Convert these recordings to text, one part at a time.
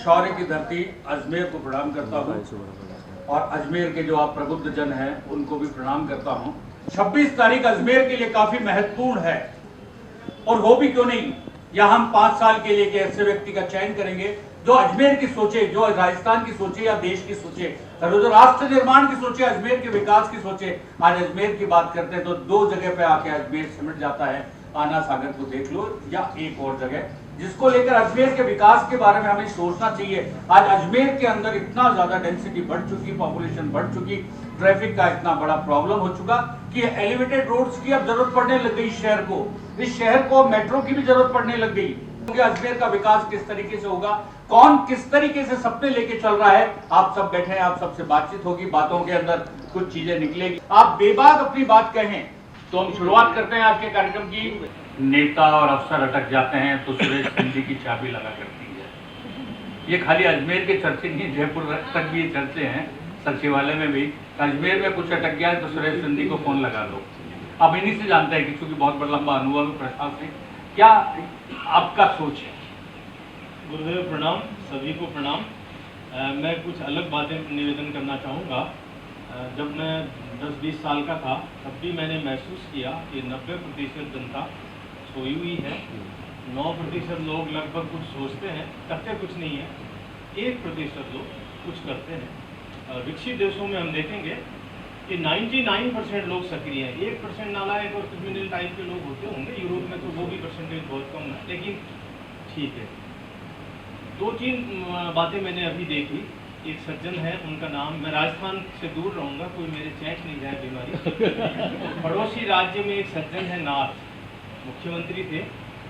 शौर्य की धरती अजमेर को प्रणाम करता हूँ और अजमेर के जो आप प्रबुद्ध जन हैं उनको भी प्रणाम करता हूँ। 26 तारीख अजमेर के लिए काफी महत्वपूर्ण है और हो भी क्यों नहीं, या हम 5 साल के लिए एक ऐसे व्यक्ति का चयन करेंगे जो अजमेर की सोचे, जो राजस्थान की सोचे या देश की सोचे, जो राष्ट्र निर्माण की सोचे, अजमेर के विकास की सोचे। आज अजमेर की बात करते हैं तो 2 जगह पे आके अजमेर सिमट जाता है, आना सागर को देख लो या एक और जगह, जिसको लेकर अजमेर के विकास के बारे में हमें सोचना चाहिए। आज अजमेर के अंदर इतना ज्यादा डेंसिटी बढ़ चुकी, पॉपुलेशन बढ़ चुकी, ट्रैफिक का इतना बड़ा प्रॉब्लम हो चुका कि एलिवेटेड रोड्स की अब जरूरत पड़ने लग गई शहर को। इस शहर को मेट्रो की भी जरूरत पड़ने लग गई। अजमेर का विकास किस तरीके से होगा, कौन किस तरीके से सपने लेके चल रहा है, आप सब बैठे हैं, आप सबसे बातचीत होगी, बातों के अंदर कुछ चीजें निकलेगी, आप बेबाक अपनी बात कहें। तो हम शुरुआत करते हैं आज के कार्यक्रम की। नेता और अफसर अटक जाते हैं तो सुरेश सिंधी की चाबी लगा करती है। ये खाली अजमेर के चर्चे नहीं, जयपुर तक भी ये चर्चे हैं, सचिवालय में भी। अजमेर में कुछ अटक गया है तो सुरेश सिंधी को फोन लगा लो। अब इन्हीं से जानते हैं कि चूंकि बहुत बड़ा लंबा अनुभव है प्रशासनिक, क्या आपका सोच है? गुरुदेव प्रणाम, सभी को प्रणाम। मैं कुछ अलग बातें निवेदन करना चाहूँगा। जब मैं 10-20 साल का था तब भी मैंने महसूस किया कि 90% जनता सोई हुई है, 9% लोग लगभग कुछ सोचते हैं, करते कुछ नहीं है, 1% लोग कुछ करते हैं। विकसित देशों में हम देखेंगे कि 99% लोग सक्रिय हैं, 1% नालायक और क्रिमिनल टाइप के लोग होते होंगे। यूरोप में तो वो भी परसेंटेज बहुत कम है, लेकिन ठीक है। 2-3 बातें मैंने अभी देखी। एक सज्जन है, उनका नाम, मैं राजस्थान से दूर रहूँगा, कोई मेरे चैट नहीं जाए बीमारी। पड़ोसी राज्य में एक सज्जन है नाथ, मुख्यमंत्री थे।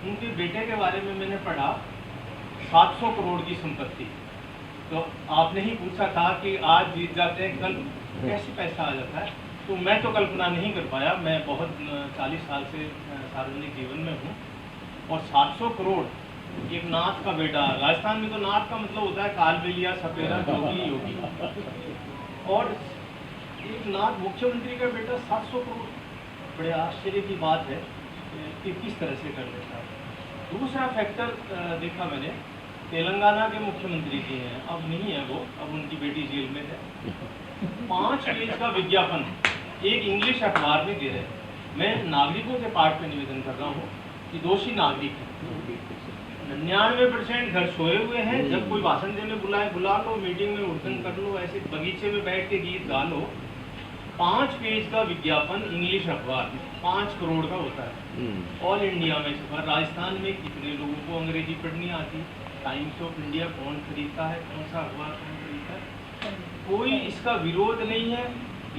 उनके बेटे के बारे में मैंने पढ़ा, 700 करोड़ की संपत्ति। तो आपने ही पूछा था कि आज जीत जाते हैं, कल कैसे पैसा आ जाता है, तो मैं तो कल्पना नहीं कर पाया। मैं बहुत 40 साल से सार्वजनिक जीवन में हूँ, और 700 करोड़ एक नाथ का बेटा। राजस्थान में तो नाथ का मतलब होता है कालबेलिया, सपेरा, जोगी, योगी, और एक नाथ मुख्यमंत्री का बेटा 700 करोड़, बड़े आश्चर्य की बात है कि किस तरह से कर लेता है। दूसरा फैक्टर देखा मैंने, तेलंगाना के मुख्यमंत्री जी हैं, अब नहीं है वो, अब उनकी बेटी जेल में है। 5 पेज का विज्ञापन एक इंग्लिश अखबार में दे रहे हैं। मैं नागरिकों के पार्ट में निवेदन कर रहा हूँ कि दोषी नागरिक हैं, 99% घर सोए हुए हैं। जब कोई भाषण देने बुलाए, बुला लो, मीटिंग में उठन कर लो, ऐसे बगीचे में बैठ के गीत गा लो। 5 पेज का विज्ञापन इंग्लिश अखबार में 5 करोड़ का होता है। ऑल इंडिया में इस बार राजस्थान में कितने लोगों को अंग्रेजी पढ़नी आती? टाइम्स ऑफ इंडिया कौन खरीदता है, कौन सा अखबार कौन खरीदता है? कोई इसका विरोध नहीं है।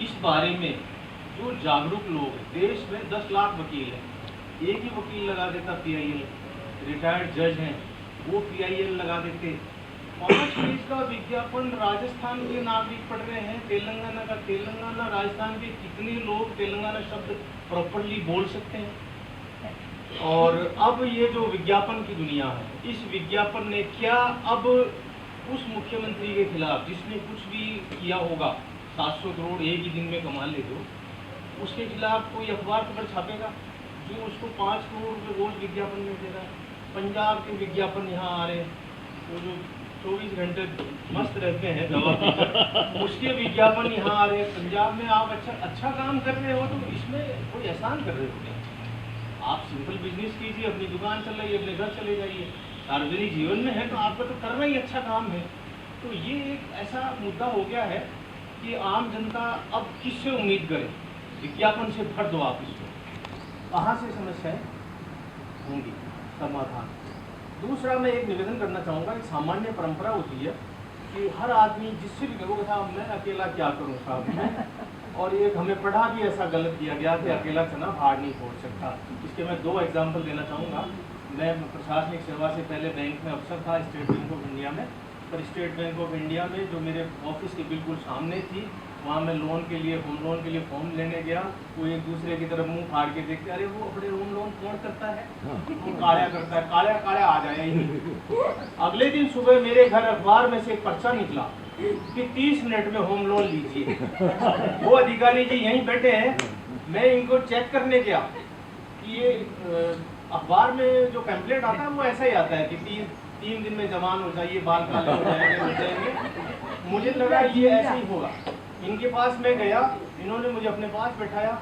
इस बारे में जो जागरूक लोग हैं, देश में 10 लाख वकील हैं, एक ही वकील लगा देता PIL, रिटायर्ड जज हैं, वो PIL लगा देते। 5 पेज का विज्ञापन राजस्थान के नागरिक पढ़ रहे हैं, तेलंगाना का तेलंगाना, राजस्थान के कितने लोग तेलंगाना शब्द प्रॉपरली बोल सकते हैं? और अब ये जो विज्ञापन की दुनिया है, इस विज्ञापन ने क्या अब उस मुख्यमंत्री के खिलाफ जिसने कुछ भी किया होगा, 700 करोड़ एक ही दिन में कमा ले दो, उसके खिलाफ कोई अखबार खबर छापेगा जो उसको 5 करोड़ रुपये रोज विज्ञापन में दे रहा है? पंजाब के विज्ञापन यहाँ आ रहे हैं, वो जो 24 घंटे मस्त रहते हैं दवा पीकर, उसके विज्ञापन यहाँ आ रहे हैं। पंजाब में आप अच्छा काम कर रहे हो तो इसमें कोई एहसान कर रहे हो? आप सिंपल बिजनेस कीजिए, अपनी दुकान चलाइए, अपने घर चले जाइए। सार्वजनिक जीवन में है तो आपका तो करना ही अच्छा काम है। तो ये एक ऐसा मुद्दा हो गया है कि आम जनता अब किससे उम्मीद करे? विज्ञापन से भर दो आप इसको, कहाँ से समस्याएं होंगी समाधान? दूसरा मैं एक निवेदन करना चाहूँगा, एक सामान्य परंपरा होती है कि हर आदमी जिससे भी कहो साहब मैं अकेला क्या करूँ साहब मैं, और एक हमें पढ़ा भी ऐसा गलत दिया गया कि अकेला चना भार नहीं फोड़ सकता। इसके मैं 2 एग्जाम्पल देना चाहूँगा। मैं प्रशासनिक सेवा से पहले बैंक में अफसर था, स्टेट बैंक ऑफ इंडिया में। पर स्टेट बैंक ऑफ इंडिया में जो मेरे ऑफिस के बिल्कुल सामने थी, वहाँ मैं लोन के लिए, होम लोन के लिए फॉर्म लेने गया। वो एक दूसरे की तरफ मुंह फाड़ के देखते, अरे वो अपने होम लोन कौन करता है? वो काला करता है, काला काला आ जाए ही नहीं। अगले दिन सुबह मेरे घर अखबार में से एक पर्चा निकला कि 30 मिनट में होम लोन लीजिए। वो अधिकारी जी यहीं बैठे हैं, मैं इनको चेक करने गया कि ये अखबार में जो पैम्पलेट आता है वो ऐसा ही आता है कि 3 दिन में जवान हो जाइए, बाल काले हो जाएंगे, हो जाएंगे। मुझे लगा ये ऐसे ही होगा। इनके पास मैं गया, इन्होंने मुझे अपने पास बैठाया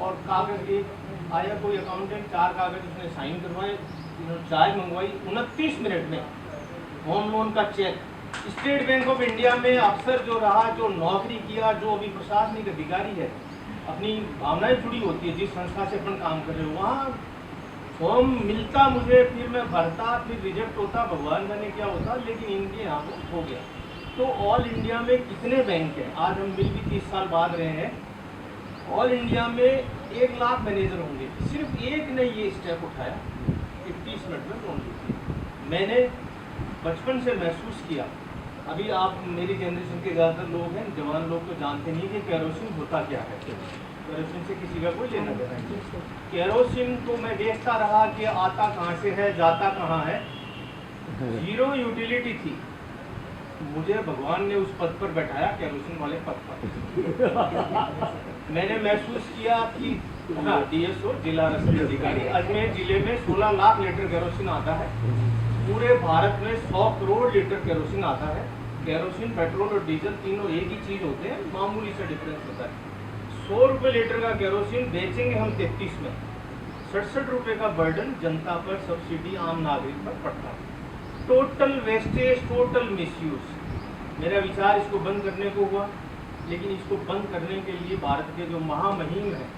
और कागज एक आया कोई अकाउंटेंट, 4 कागज उसने साइन करवाए, चाय मंगवाई। 29 मिनट में होम लोन का check. State Bank of India में अफसर जो रहा, जो नौकरी किया, जो अभी प्रशासनिक अधिकारी है, अपनी भावनाएं जुड़ी होती है जिस संस्था से अपन काम कर रहे हो, वहाँ फॉर्म मिलता मुझे, फिर मैं भरता, फिर रिजेक्ट होता, भगवान जाने क्या होता, लेकिन इनके यहाँ वो हो गया। तो ऑल इंडिया में कितने बैंक हैं? आज हम मिल भी 30 साल बाद रहे हैं। ऑल इंडिया में 1 लाख मैनेजर होंगे, सिर्फ एक ने ये स्टेप उठाया, 30 मिनट में लोन ली। मैंने बचपन से महसूस किया, अभी आप मेरी जनरेशन के ज़्यादातर लोग हैं, जवान लोग तो जानते नहीं कि केरोसिन होता क्या है। केरोसिन से किसी का कोई लेना देना नहीं। केरोसिन को मैं देखता रहा कि आता कहाँ से है, जाता कहाँ है। 0 यूटिलिटी थी, मुझे भगवान ने उस पद पर बैठाया, केरोसिन वाले पद पर। मैंने महसूस किया कि DSO जिला रसद अधिकारी, अजमेर जिले में 16 लाख लीटर केरोसिन आता है। पूरे भारत में 100 करोड़ लीटर केरोसिन आता है। केरोसिन, पेट्रोल और डीजल तीनों एक ही चीज़ होते हैं, मामूली सा डिफरेंस होता है। 100 रुपये लीटर का केरोसिन बेचेंगे हम 33 में, 67 रुपये का बर्डन जनता पर, सब्सिडी आम नागरिक पर पड़ता है। Total wastage, total misuse. मेरा विचार इसको बंद करने को हुआ, लेकिन इसको बंद करने के लिए भारत के जो महामहिम हैं,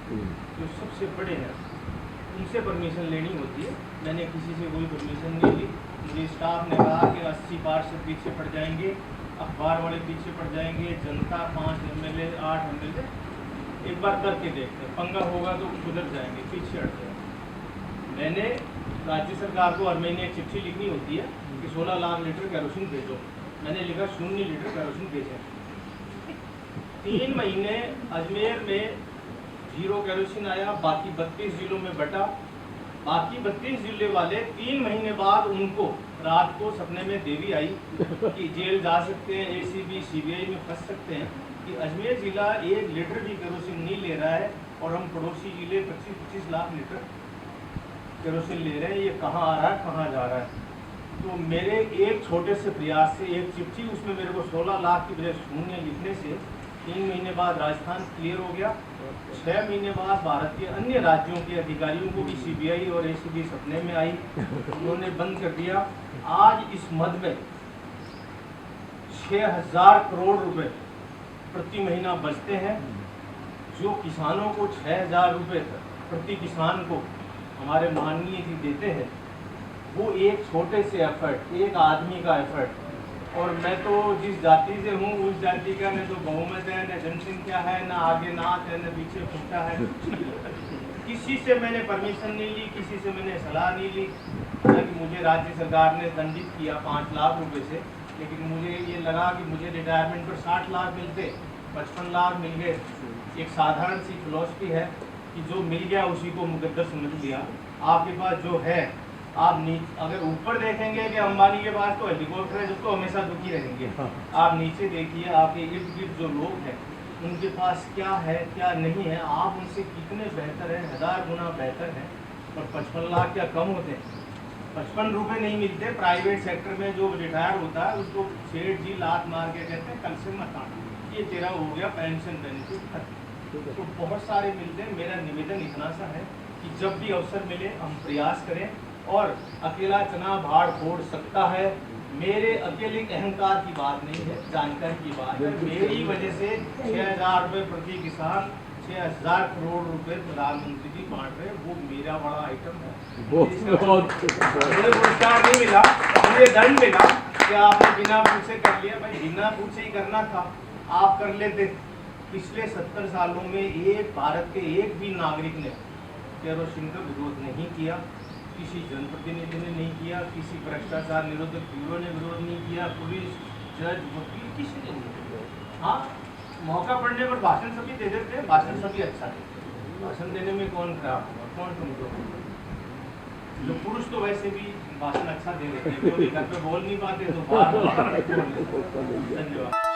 जो सबसे बड़े हैं, उनसे परमिशन लेनी होती है। मैंने किसी से कोई परमिशन नहीं ली। मुझे स्टाफ ने कहा कि 80 बार से पीछे पड़ जाएंगे, अखबार वाले पीछे पड़ जाएंगे, जनता 5 MLA 8 MLA, एक बार करके देखते हैं, पंगा होगा तो सुधर जाएंगे, पीछे हट जाएंगे। मैंने राज्य सरकार को हर महीने एक चिट्ठी लिखनी होती है कि 16 लाख लीटर केरोसिन भेजो। मैंने लिखा 0 लीटर केरोसिन भेजें। 3 महीने अजमेर में 0 केरोसिन आया, बाकी 32 जिलों में बटा। बाकी 32 जिले वाले 3 महीने बाद उनको रात को सपने में देवी आई कि जेल जा सकते हैं, ACB CBI में फंस सकते हैं, कि अजमेर ज़िला 1 लीटर भी केरोसिन नहीं ले रहा है और हम पड़ोसी जिले 25-25 लाख लीटर केरोसिन ले रहे हैं। ये कहाँ आ रहा है, कहाँ जा रहा है? तो मेरे एक छोटे से प्रयास से, एक चिट्ठी, उसमें मेरे को 16 लाख की बजाय 0 लिखने से 3 महीने बाद राजस्थान क्लियर हो गया। 6 महीने बाद भारत के अन्य राज्यों के अधिकारियों को भी CBI और ACB सपने में आई, उन्होंने बंद कर दिया। आज इस मद में 6000 करोड़ रुपए प्रति महीना बचते हैं, जो किसानों को 6000 रुपये प्रति किसान को हमारे माननीय जी देते हैं। वो एक छोटे से एफर्ट, एक आदमी का एफर्ट। और मैं तो जिस जाति से हूँ, उस जाति का न तो बहुमत है, न जनसंख्या है, न आगे नाथ है, न पीछे खूंटा है। किसी से मैंने परमिशन नहीं ली, किसी से मैंने सलाह नहीं ली। हालांकि मुझे राज्य सरकार ने दंडित किया 5 लाख रुपए से, लेकिन मुझे ये लगा कि मुझे रिटायरमेंट पर 60 लाख मिलते, 55 लाख मिल गए। एक साधारण सी फिलॉसफी है कि जो मिल गया उसी को मुकद्दर समझ लिया। आपके पास जो है, आप नीचे अगर ऊपर देखेंगे कि अंबानी के पास तो हेलीकॉप्टर है, जो तो हमेशा दुखी रहेंगे। आप नीचे देखिए, आपके इर्द गिर्द जो लोग हैं, उनके पास क्या है, क्या नहीं है, आप उनसे कितने बेहतर हैं, 1000 गुना बेहतर हैं। और 55 लाख क्या कम होते हैं? 55 रुपये नहीं मिलते। प्राइवेट सेक्टर में जो रिटायर होता है उसको सेठ जी लात मार के कहते हैं कल से मत आना, ये तेरा हो गया पेंशन बेनिफिट। तो बहुत सारे मिलते हैं। मेरा निवेदन इतना सा है कि जब भी अवसर मिले हम प्रयास करें, और अकेला चना भाड़ फोड़ सकता है। मेरे अकेले अहंकार की बात नहीं है, जानकारी की बात है। मेरी वजह से 6000 रुपये प्रति किसान, 6000 करोड़ रुपए प्रधानमंत्री जी बांट रहे, वो मेरा बड़ा आइटम है। मुझे पुरस्कार नहीं मिला, मुझे दंड मिला कि आपने बिना पूछे कर लिया। भाई बिना पूछे ही करना था, आप कर लेते। पिछले 70 सालों में एक भारत के एक भी नागरिक ने केरोसिन का विरोध नहीं किया, किसी जनप्रतिनिधि ने नहीं किया, किसी भ्रष्टाचार निरोधक ब्यूरो ने विरोध नहीं किया, पुलिस, जज, वकील, किसी ने नहीं किया। हाँ, मौका पड़ने पर भाषण सभी दे देते हैं, भाषण सभी अच्छा देते हैं। भाषण देने में कौन खराब होगा, कौन कमजोर? जो पुरुष तो वैसे भी भाषण अच्छा दे देते हैं, घर पे बोल नहीं पाते तो बाहर। धन्यवाद।